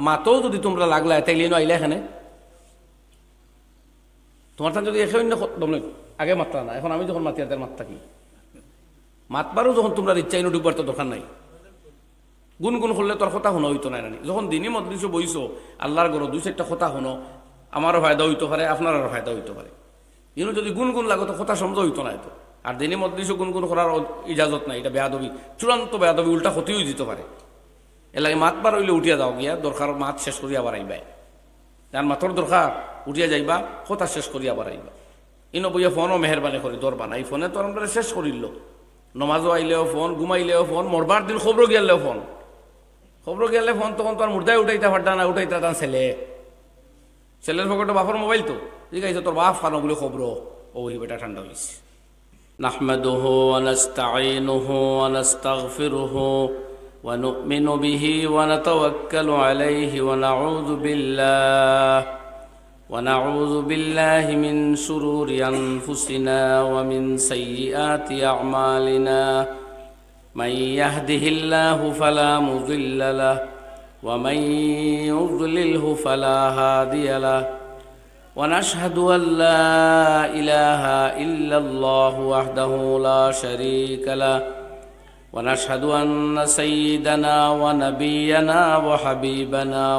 মাতও যদি তোমরা লাগলা তাইলে নো আইলা এখানে তোমার যদি এখন আগে মাত্রা না এখন আমি যখন মাতি আর মাত্রা কি মাতবারও যখন তোমরা ইচ্ছাই ডুববার তো দরকার নাই গুনগুন করলে তোর কথা শোনা হইতো না নানি যখন দিনই মজলিসে বইছো আল্লাহর গরো দুই চারটা কথা শোনো আমারও ফায়দা হইতে পারে আপনারও ফায়দা হইতে পারে কিন্তু যদি গুনগুন লাগো তো কথা সমঝা হইতো না এত আর দিনই মজলিসে গুনগুন করার ইজাজত নাই এটা বেয়াদবি চূড়ান্ত বেয়াদবি উল্টা ক্ষতি হয়ে যেতে পারে এর লাগে মাতবার হইলে উঠিয়া যাও গিয়া দরকার মাত শেষ করিয়া আবার আইবাই যার মাতর দরকার উঠিয়া যাইবা কথা শেষ করিয়া আবার আইবা ইনো বইয়া ফোনও মেহরবানি করে দরবা না এই ফোনে তো আমরা শেষ করিল নমাজও আইলেও ফোন ঘুমাইলেও ফোন মরবার দিন খবর গেলেও ফোন খবর গেলে ফোন তখন তো আর মুর্দায় উঠাইতে পারতা না উঠাইতে তার ছেলের পকেটে বাপর মোবাইল তো ঠিক আছে তোর বাপ ফানো বলে খবর ওই বেটা ঠান্ডা হয়েছে نحمده ونستعينه ونستغفره ونؤمن به ونتوكل عليه ونعوذ بالله من شرور أنفسنا ومن سيئات أعمالنا من يهده الله فلا مضل له ومن يضلله فلا هادي له ونشهد أن لا إله إلا الله وحده لا شريك له ونشهد أن سيدنا ونبينا وحبيبنا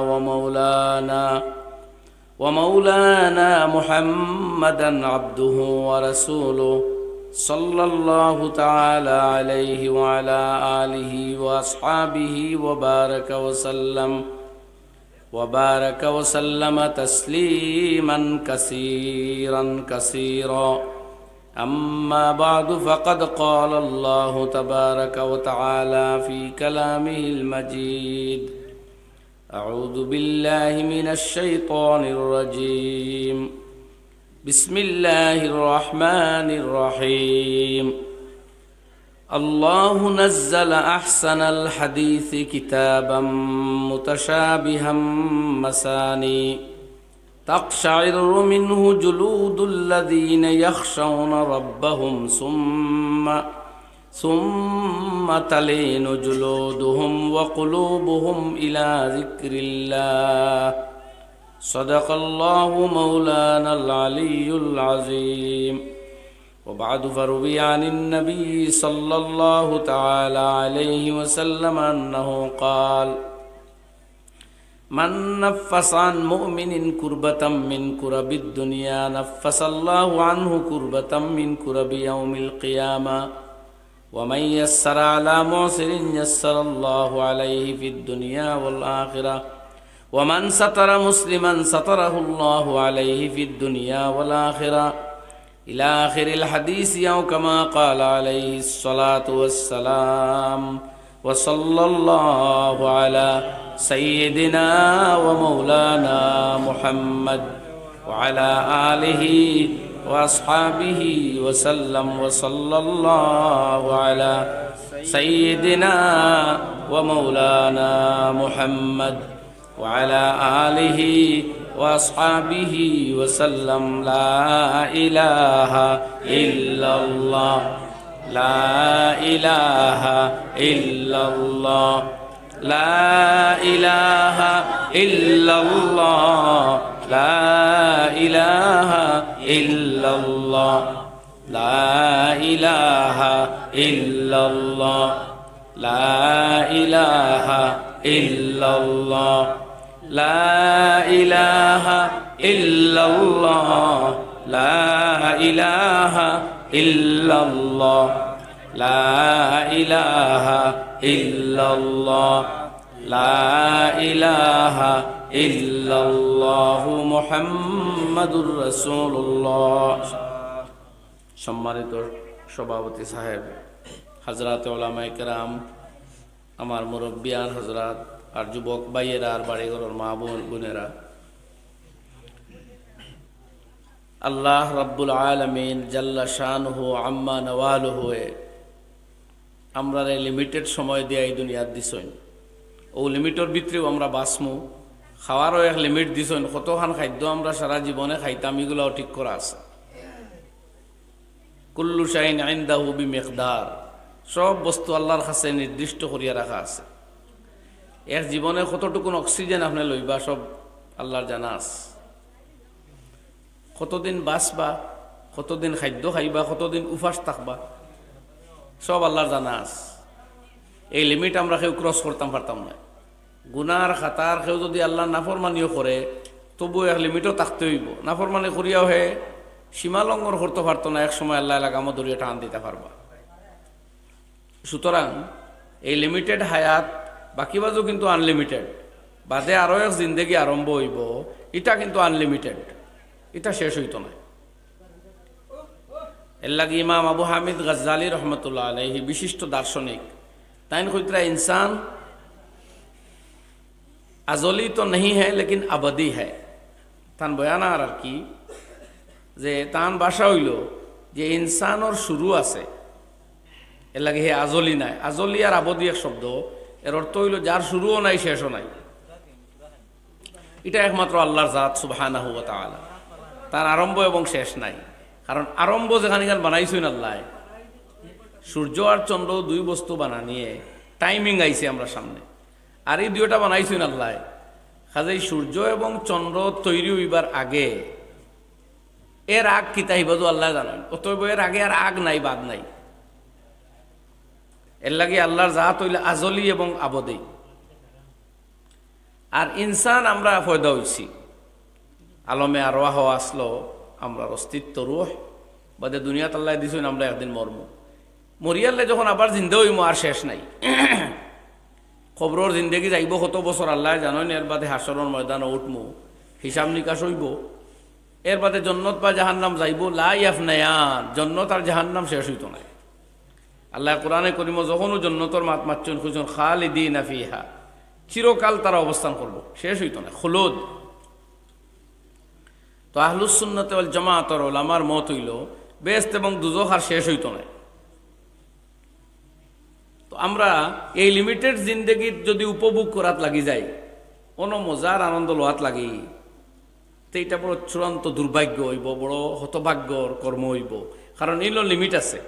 ومولانا محمدا عبده ورسوله صلى الله تعالى عليه وعلى آله وأصحابه وبارك وسلم تسليما كثيرا أما بعد فقد قال الله تبارك وتعالى في كلامه المجيد أعوذ بالله من الشيطان الرجيم بسم الله الرحمن الرحيم الله نزل أحسن الحديث كتابا متشابها مثاني تقشعر منه جلود الذين يخشون ربهم ثم تلين جلودهم وقلوبهم إلى ذكر الله صدق الله مولانا العلي العظيم وبعد فروي عن النبي صلى الله تعالى عليه وسلم أنه قال من نفس عن مؤمن كربة من كرب الدنيا نفس الله عنه كربة من كرب يوم القيامة ومن يسر على معسر يسر الله عليه في الدنيا والآخرة ومن ستر مسلما ستره الله عليه في الدنيا والآخرة إلى آخر الحديث أو كما قال عليه الصلاة والسلام وصلى الله على سيدنا ومولانا محمد وعلى آله وأصحابه وسلم وصلى الله على سيدنا ومولانا محمد وعلى آله وأصحابه وسلم لا إله إلا الله لا إله إلا الله لا إله إلا الله لا إله إلا الله لا إله إلا الله لا إله إلا الله لا إله إلا الله لا إله إلا الله لا إله إلا الله لا إله إلا الله محمد رسول الله সম্মানিত সভাপতি সাহেব হযরত উলামায়ে কেরাম আমার মুরব্বিয়ান হযরত আর যুবক ভাইয়েরা আর বাড়িঘরের মা বোনেরা আল্লাহ রাব্বুল আলামিন জাল্লা শানুহু আম্মা নওয়ালুহু আমরা লিমিটেড সময় দিয়ে এই দুনিয়াত দিছইন ও লিমিটের ভিতরেও আমরা বাঁচমু খাওয়ারও এক লিমিট দিছইন কতখান খাদ্য আমরা সারা জীবনে খাইতাম এগুলোও ঠিক করা আছে কুল্লু শাইইন ইনদাহু বিমিকদার সব বস্তু আল্লাহর কাছে নির্দিষ্ট করিয়া রাখা আছে এর জীবনে কতটুকুন অক্সিজেন আপনি লইবা সব আল্লাহর জানা আছে। কতদিন বাঁচবা, কতদিন খাদ্য খাইবা, কতদিন উপাস থাকবা, সব আল্লাহর জানা আছে। এই লিমিট আমরা কেউ ক্রস করতাম পারতাম না। গুনার খাতার কেউ যদি আল্লাহ নাফরমানিও করে তবু এক লিমিটও থাকতে হইব। নাফরমানি করিয়াও হে সীমা লঙ্ঘন করতে পারতো না, এক সময় আল্লাহ এলাকা আমার দরিয়ে টান দিতে পারবা। সুতরাং এই লিমিটেড হায়াত বাকি বাজু কিন্তু আনলিমিটেড, বাদে আরও এক জিন্দেগি আরম্ভ হইব, এটা কিন্তু আনলিমিটেড, এটা শেষ হইতো না। এর লাগে ইমাম আবু হামিদ গজ্জালি রহমতুল্লাহ আলাইহি বিশিষ্ট দার্শনিক তাইন কইতরা ইনসান আজলি তো नहीं है लेकिन अबदी है। তান বয়ান আর কি যে তান ভাষা হইল যে ইনসানর শুরু আছে, এর লাগে হে আজলি নাই। আজলি আর আবদি এক শব্দ, এর অর্থ হইল যার শুরুও নাই শেষও নাই। এটা একমাত্র আল্লাহর জাত সুবহানাহু ওয়া তাআলা, তার আরম্ভ এবং শেষ নাই। কারণ আরম্ভ যেখানে বানাইছেন আল্লাহ, সূর্য আর চন্দ্র দুই বস্তু বানানিয়ে টাইমিং আইছে আমরা সামনে, আর এই দুইটা বানাইছেন আল্লাহ। কাজেই সূর্য এবং চন্দ্র তৈরি হইবার আগে এর আগ কি তাইবাজু আল্লাহ জানেন, অতএব এর আগে আর আগ নাই, বাদ নাই। এর লাগে আল্লাহর জাত হইলে আজলি এবং আবদি। আর ইনসান আমরা পয়দা হইছি, আলমে আরওয়াহ আসলো, আমরা অস্তিত্ব রূহ বাদে দুনিয়াত আল্লাহ দিছেন আমরা একদিন মরম। মরিয়ালে যখন আবার জিন্দা হইম আর শেষ নাই। খবরের জিন্দগি যাইব কত বছর আল্লাহ জানেন। এর বাদে হাসরের ময়দানে উঠমু, হিসাব নিকাশ হইব। এর বাদে জন্নত বা জাহান্নাম যাইব, লা ইয়াফনায়ান, জন্নত আর জাহান্নাম শেষ হইতো না। আল্লাহ কোরআনে করিম যখনও জন্নতর মাত মাচ্ছেন খুঁজছেন খালিদিনা ফিহা, চিরকাল তারা অবস্থান করব, শেষ হইতো না, খুলুদ। তো আহলুস সুন্নাত ওয়াল জামাআতের উলামার মত হইল বেহেশত এবং দুজখ আর শেষ হইতো না। তো আমরা এই লিমিটেড জিন্দগির যদি উপভোগ করাত লাগি যাই, কোনো মজার আনন্দ লোয়াত লাগি, তো এটা বড় চূড়ান্ত দুর্ভাগ্য হইব, বড় হতভাগ্যর কর্ম হইব। কারণ এগুলো লিমিট আছে,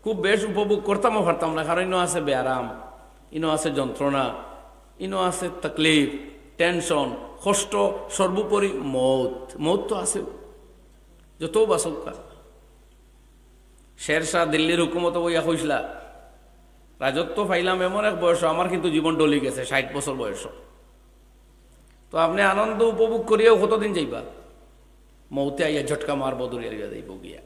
খুব বেশ উপভোগ করতামও পারতাম না। কারণ ইনো আছে বেআরাম, ইনো আছে যন্ত্রণা, ইনো আছে তকলিফ, টেনশন, কষ্ট, সর্বোপরি মৌত। মৌত তো আছে, যত বাসকা। শেরশাহ দিল্লির হুকুমত বইয়া কইসলা, রাজত্ব পাইলাম এমন এক বয়স, আমার কিন্তু জীবন ডলি গেছে 60 বছর বয়স। তো আপনি আনন্দ উপভোগ করিয়াও কতদিন যাইবা, মৌতে আইয়া ঝটকা মারবো, দূরিয়া যাইব গিয়া।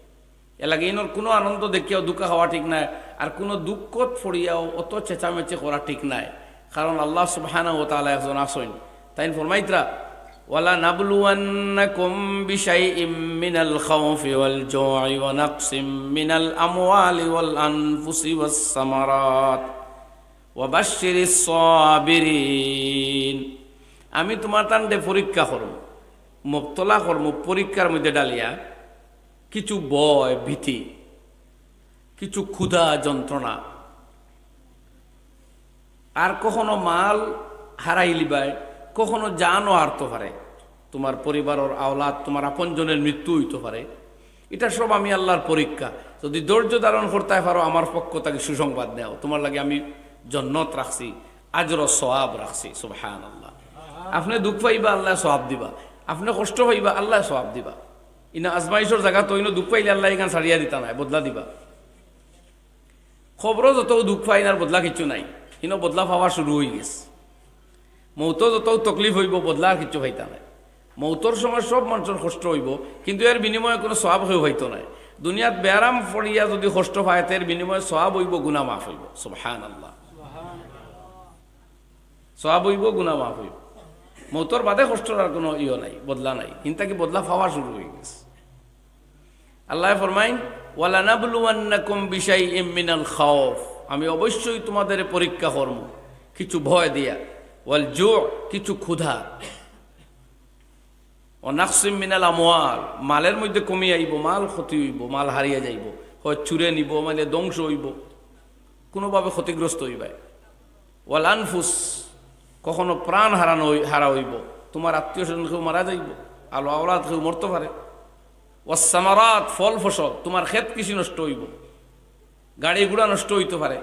এর লাগে ইনোর কোনো আনন্দ দেখিয়াও দুঃখ হওয়া ঠিক নাই, আর কোনো দুঃখত পড়িয়াও অত চেঁচামেচি করা ঠিক নাই। কারণ আল্লাহ সুবহানাহু ওয়া তাআলা একজন আসেন, তাই ফরমাইতরা ওয়ালা নাবলুওয়ান্নাকুম বিশাইইম মিনাল খাউফি ওয়াল জু'i ওয়া নাকসিম মিনাল আমওয়ালি ওয়াল আনফুসি ওয়াস সামারাত ওয়া বাশশিরিস সাবিরিন। আমি তোমার তান্ডে পরীক্ষা করব, মুবতলা করব, পরীক্ষার মধ্যে ডালিয়া কিছু ভয় ভীতি, কিছু ক্ষুধা যন্ত্রণা, আর কখনো মাল হারাই লিবাই, কখনো জানও হারতে পারে, তোমার পরিবারের আওলাদ, তোমার আপনজনের মৃত্যু হইতে পারে। এটা সব আমি আল্লাহর পরীক্ষা। যদি ধৈর্য ধারণ করতে পারো, আমার পক্ষ থেকে সুসংবাদ নেও, তোমার লাগে আমি জান্নাত রাখছি, আজর সওয়াব রাখছি। সুবহানাল্লাহ। আপনি দুঃখ পাইবা, আল্লাহ সওয়াব দিবা। আপনি কষ্ট পাইবা, আল্লাহ সওয়াব দিবা। ইনা আজমাইশর জায়গা তো ইনো দুঃখ পাইলে আল্লাহ এখান ছাড়িয়া দিতা নাই, বদলা দিবা। খবরও যত দুঃখ পাই না, বদলা কিছু নাই, ইনো বদলা পাওয়া শুরু হয়ে গেছে। মৌত যত তকলিফ হইব, বদলা আর কিছু পাইতা নাই। মৌতর সময় সব মানুষের কষ্ট হইব, কিন্তু এর বিনিময়ে কোনো সওয়াব হইতো নাই। দুনিয়াত বেয়ারাম পড়িয়া যদি কষ্ট পায়, এর বিনিময়ে সওয়াব হইব, গুনাহ মাফ হইব। সুবহানাল্লাহ। সওয়াব হইব, গুনাহ মাফ হইব। মৌতর বাদে কষ্টর আর কোনো নাই, বদলা নাই, কিন্তু কি বদলা পাওয়া শুরু হয়ে গেছে। আল্লাহ ফরমাইন ওয়ালা নাবলুওয়ান্নাকুম বিশাইইম মিনাল খাউফ, আমি অবশ্যই তোমাদের পরীক্ষা করব কিছু ভয় দিয়া, ওয়াল জু', কিছু ক্ষুধা, ও নাকসিম মিনাল আমওয়াল, মালের মধ্যে কমি আইব, মাল ক্ষতি হইব, মাল হারিয়ে যাইব, হয় চুরে নিব, মানে ধ্বংস হইব, কোনোভাবে ক্ষতিগ্রস্ত হইবে। ওয়াল আনফুস, কখনো প্রাণ হারা হইব, তোমার আত্মীয় স্বজন কেউ মারা যাইব, আলো আওলাদ কেউ মরতে পারে। ওয়াস সামারাত, ফল ফসল, তোমার ক্ষেত কৃষি নষ্ট হইব, গাড়ি ঘোড়া নষ্ট হইতে পারে,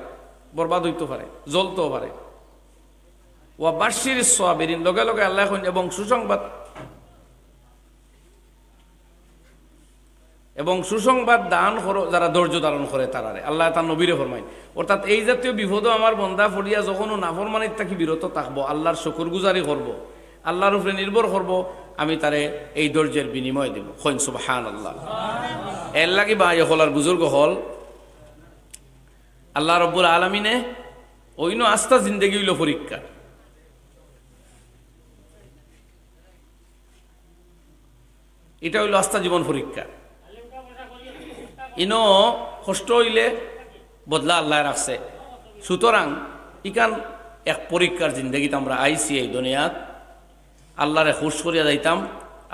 বরবাদ হইতে পারে, জ্বলতেও পারে। ওয়া বাশশির সাবিরিন, লগে লগে আল্লাহ এখন এবং সুসংবাদ দান করো যারা ধৈর্য ধারণ করে তারারে, আল্লাহ তার নবীরে ফরমায়। অর্থাৎ এই জাতীয় বিপদও আমার বন্দা ফরিয়া যখনও নাফরমানির থাকি বিরত থাকবো, আল্লাহর শুকরগুজারি করব, আল্লাহর উপরে নির্ভর করব, আমি তারে এই ধৈর্যের বিনিময় দেব। হইন সুবহানাল্লাহ। এর লাগি বা হলার বুজুর্গ হল আল্লাহ রব্বুল আলামিনে অন্য আস্থা জিন্দেগি হইল পরীক্ষা। এটা হইল আস্থা জীবন পরীক্ষা। ইনো কষ্ট হইলে বদলা আল্লাহ রাখছে। সুতরাং ইকান এক পরীক্ষার জিন্দগিতে আমরা আইসি এই দুনিয়াত, আল্লাহরে খুশ করিয়া যাইতাম,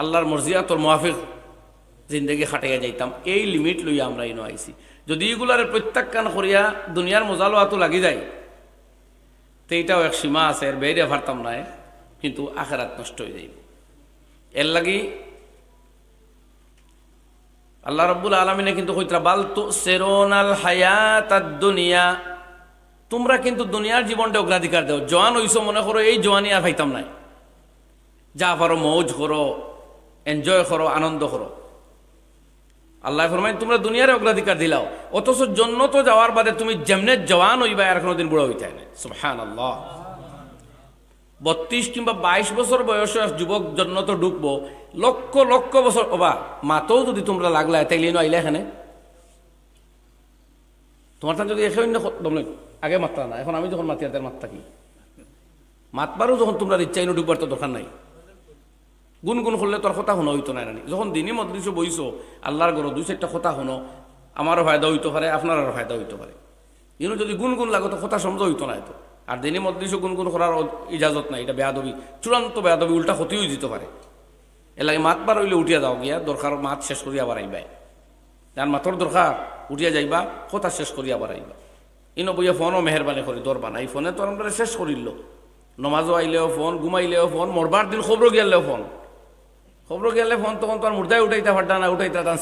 আল্লাহর মর্জিয়াতর মুআফিক জিন্দগি খাটাইয়া যাইতাম, এই লিমিট লইয়া আমরা ইনো আইসি। যদি এগুলারে প্রত্যাখ্যান করিয়া দুনিয়ার মজা লোয়াতো লাগি যায়, তো এইটাও এক সীমা আছে, এর বাইরে পারতাম না, কিন্তু আখিরাত নষ্ট হয়ে যাইব। এর লাগি আল্লাহ রাব্বুল আলামিনে কিন্তু কইতরা বাল তুসিরুনাল হায়াতাদ দুনিয়া, তোমরা কিন্তু দুনিয়ার জীবনটা অগ্রাধিকার দাও। জওয়ান হইছো, মনে করো এই জওয়ানি আর পাইতাম নাই, যা পারো মৌজ করো, এনজয় করো, আনন্দ করো। আল্লাহ ফরমায় তোমরা দুনিয়ার অগ্রাধিকার দিলাও, অথচ জান্নাত যাওয়ার বাদে তুমি যেমনে জওয়ান হইবা আর কোনোদিন বুড়া হইতে না। সুবহানাল্লাহ। 32 কিংবা 22 বছর বয়সে যুবক জান্নাত ঢুকবো, লক্ষ লক্ষ বছর ওবা মাতেও যদি তোমরা লাগলা, তাইলে আইলে এখানে তোমার তা যদি এখানে আগে মাত্রা না, এখন আমি যখন মাতি তার মাত্রা কি মাতবারও যখন তোমরা ইচ্ছা ইনো ঢুকবার তো দরকার নাই। গুনগুন করলে তোর কথা শুনো হইতো না রানি। যখন দিনই মজলিসে বইছো আল্লাহর ঘর 2-4টা কথা শুনো, আমারও ফায়দা হইতে পারে, আপনারও ফায়দা হইতে পারে। কিন্তু যদি গুনগুন লাগো তো কথা সমঝ হইতো না। তো আর দিনই মজলিসে গুনগুন করার ইজাজত নাই, এটা বেয়াদবি, চূড়ান্ত বেয়াদবি, উল্টা ক্ষতিও দিতে পারে। এর লাগে মাতবার হইলে উঠিয়া যাও গিয়া, দরকার মাত শেষ করিয়া আবার আইবাই। যার মাতর দরকার উঠিয়া যাইবা, কথা শেষ করিয়া আবার আইবা। ইনো বইয়া ফোনও মেহরবানি করি দরবা না, এই ফোনে তো আমরা শেষ করিল। নমাজও আইলেও ফোন, ঘুমাইলেও ফোন, মরবার দিন খবর গেলেও ফোন, খবর গেলে ফোন, তখন তো আর মুর্দায় উঠাইতে পারতা না, উঠাইতে তার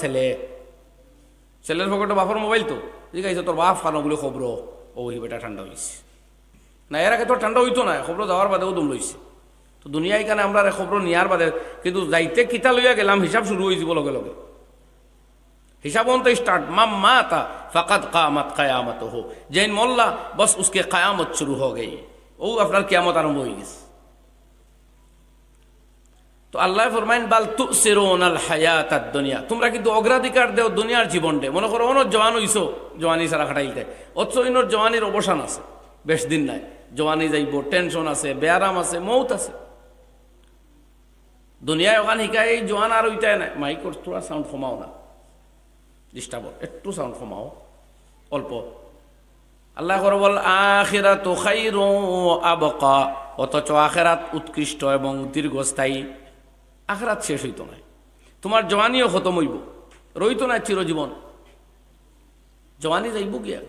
ছেলের পকেটে বাপর মোবাইল তো ঠিক আছে, তোর বাপ ফানো বলে খবর ও বেটা ঠান্ডা হয়েছে না, এর আগে তোর ঠান্ডা হইতো না, খবর যাওয়ার বাদেও দম লইছে। তো দুনিয়ায় কেন আমরা খবর নেওয়ার বাদে, কিন্তু যাইতে কিতা লইয়া গেলাম হিসাব শুরু হয়ে যাব লগে লগে। হিসাব তো স্টার্ট, মাম মাতা ফাকাদ কামাত কিয়ামতুহু, যেন মোল্লা বস উসকে কিয়ামত শুরু হয়ে গই, ও আপনার কিয়ামত আরম্ভ হয়ে গেছে। তো আল্লাহ ফরমাইন বাল তুসিরুনাল হায়াতাদ দুনিয়া, তোমরা কিন্তু অগ্রাধিকার দেও দুনিয়ার জীবনটা। মনে করো অন্য জওয়ান হইছো, জওয়ানি সারা খাটাইতে, অথচ ইনোর জওয়ানির অবসান আছে, বেশ দিন নাই, জওয়ানি যাইব, টেনশন আছে, বেআরাম আছে, মৌত আছে। দুনিয়ায় ওখানে শিকায় এই জওয়ান আর ওইটাই নাই। মাইকর তোরা সাউন্ড কমাও না, ডিস্টার্ব, একটু সাউন্ড কমাও অল্প। আল্লাহ করে বল আখিরাতু খায়রুন ওয়া আবকা, অথচ আখিরাত উৎকৃষ্ট এবং দীর্ঘস্থায়ী। আখিরাত শেষ হইতো না, তোমার জওয়ানিও খতম হইব, রইতো না চিরজীবন, জওয়ানি যাইব গিয়া।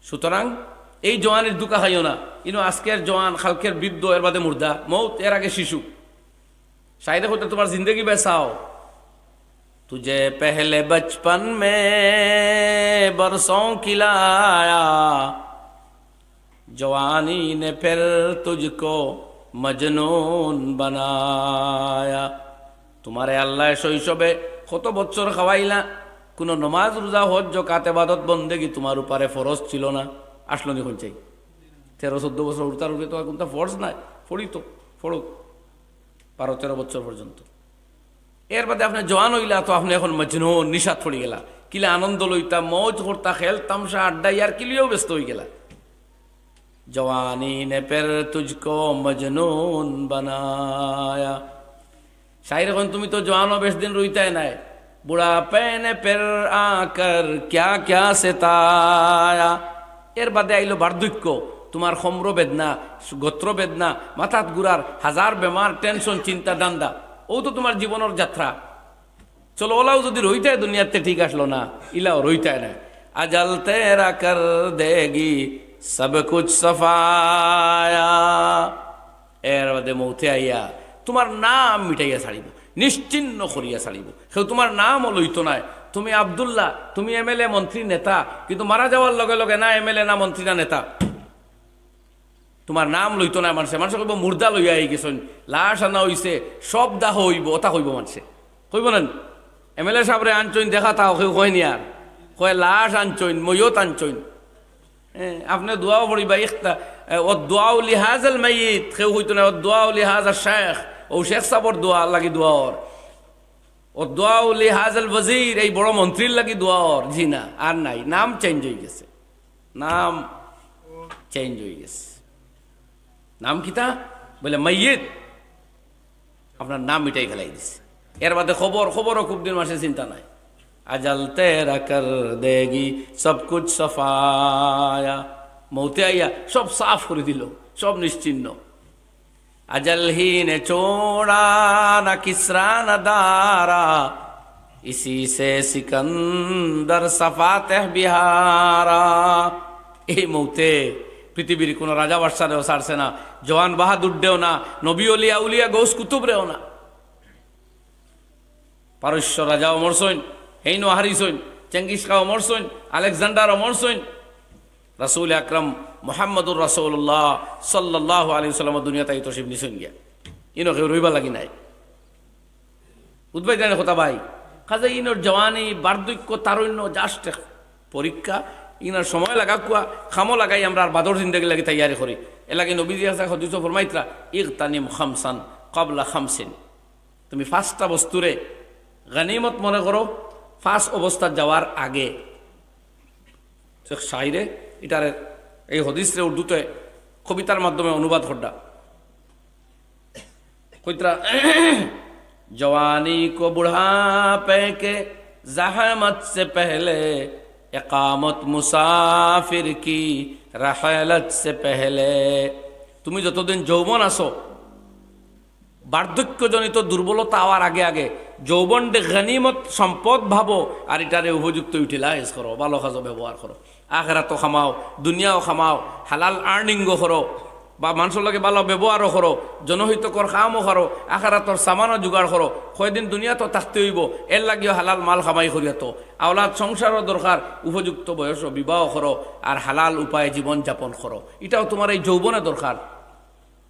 সুতরাং এই জওয়ানির দুকা খাইও না। ইনো আজকের জওয়ান, খালকের বৃদ্ধ, এর বাদে মুর্দা, মৌত, এর আগে শিশু। शायद होता तुम्हारी जिंदगी बसाओ, तुझे पहले बचपन में बरसों खिलाया, जवानी ने फिर तुझको मजनून बनाया। तुम्हारे अल्लाह शৈশবে কত বছর খাওয়াইলা, কোনো নমাজ রোজা হজ যাকাত ইবাদত বন্দেগী তোমার উপরে ফরজ ছিল না, আসলো নি কোন চাই 13-14 বছর উঠার উপরে তো কোনটা ফরজ নাই, পড়ি তো পড়ুক 12-13 বছর পর্যন্ত। এর বাদে আপনি জওয়ান হইলা তো আপনি এখন মজনুন, নিশাত পড়ে গেলা, কিলে আনন্দ লইতা, মৌজ করতা, খেল তামসা আড্ডা ইয়ার কিলিও ব্যস্ত হয়ে গেলা। জওয়ানি নে ফির তুঝকো মজনুন বানায়া। শায়র এখন তুমি তো জওয়ানও বেশ দিন রইতাই নাই, বুড়াপে নে ফির আকার ক্যা ক্যা সেতায়া। এর বাদে আইলো বার্ধক্য, তোমার সম্র বেদনা, গোত্র বেদনা, মাথাত গুড়ার হাজার বেমার, টেনশন, চিন্তা, ডান্ডা, ও তো তোমার জীবনের যাত্রা। চলো ওলাও যদি রইতায় দুনিয়াতে ঠিক আসলো না, ইলাও রইতায় না। আজল তেরা কর দেগি সব কুছ সফায়া। এর বাদে মৌতে আইয়া তোমার নাম মিটাইয়া ছাড়িব, নিশ্চিন্ন করিয়া ছাড়িব। সেও তোমার নামও লইত নাই, তুমি আব্দুল্লাহ, তুমি এমএলএ মন্ত্রী নেতা, কিন্তু মারা যাওয়ার লগে লগে না এমএলএ না মন্ত্রী না নেতা, তোমার নাম লইতো না মানুষে। মানুষ কইব মুর্দা লইয়া আই গেছেন, লাশ আনা হইছে, সব দাহ হইব, ওটা কইব মানুষে, কইব না? এমএলএ সাহেবরে আনছইন দেখা তাও কেউ কয়নি, আর কয় লাশ আনছইন, ময়ত আনছইন। আপনি দোয়াও পড়িবা, ইখতা ও দোয়াও লিহাজাল মাইয়িত, কেউ হইতো না ও দোয়াও লিহাজা শেখ, ও শেখ সাবর দোয়া লাগি দোয়ার, ও দোয়াও লিহাজাল ওয়াজির, এই বড় মন্ত্রীর লাগি দোয়ার। জি না, আর নাই, নাম চেঞ্জ হয়ে গেছে, নাম চেঞ্জ হয়ে গেছে। নাম কিতা বলে মাইয়িত, আপনার নাম মিটাই ফেলাই দিছে। এর বাদে খবরও খুব দিন মাসে চিন্তা নাই। আজাল তেরা কর দেগি সব কুছ সফায়া, মৌতে আইয়া সব সাফ করে দিল, সব নিশ্চিন্ন। আজল হি নে ছোড়া না কিসরা না দারা, ইসি সে সিকন্দর সফাতেহ বিহারা। এই মৌতে পৃথিবীর কোন রাজা বাদশারেও ছাড়ছে না, জওয়ান বাহাদুরদেও না, নবী অলিয়া উলিয়া গৌস কুতুবরেও না। পারস্য রাজা অমর সৈন, হেইনো হারিসইন, চেঙ্গিস খা অমর সৈন, আলেকজান্ডার অমর সৈন, রাসূল আকরাম মুহাম্মদুর রাসূলুল্লাহ সাল্লাল্লাহু আলাইহি ওয়াসাল্লাম দুনিয়াতে তশরিফ নিছেন গিয়া, ইনো কেউ রইবা লাগি নাই। উদ্ভাই জানে কথা ভাই, কাজে ইনোর জওয়ানি বার্ধক্য তারুণ্য জাস্ট পরীক্ষা, ইনার সময় লাগা কুয়া খামো লাগাই আমরা আর বাদর জিন্দেগি লাগি তৈয়ারি করি। এলাকি নবীজি আসা হদিস ফরমাইতরা ইগতানিম খামসান ক্বাবলা খামসিন, তুমি 5টা বস্তুরে গনিমত মনে করো 5 অবস্থার যাওয়ার আগে। শাইরে এটার এই হদিসরে উর্দুতে কবিতার মাধ্যমে অনুবাদ করডা কইতরা জওয়ানি কো বুढ़ापे के ज़हमत से पहले, একামত মুসাফির কি রাহলাত সে পেহলে। তুমি যতদিন যৌবন আসো, বার্ধক্যজনিত দুর্বলতা আওয়ার আগে আগে যৌবনকে গনিমত সম্পদ ভাবো, আর এটারে উপযুক্ত ইউটিলাইজ করো, ভালো কাজে ব্যবহার করো। আখিরাতও খামাও, দুনিয়াও খামাও, হালাল আর্নিংও করো, বা মানুষের লাগে ভালো ব্যবহারও করো, জনহিতকর কামও করো, আখিরাতর সামানও জোগাড় করো। কয়দিন দুনিয়া তো থাকতে হইব, এর লাগিও হালাল মাল খামাই করিয়া তো আওলাদ সংসারও দরকার, উপযুক্ত বয়স বিবাহ করো, আর হালাল উপায়ে জীবন যাপন করো। এটাও তোমার এই যৌবনে দরকার।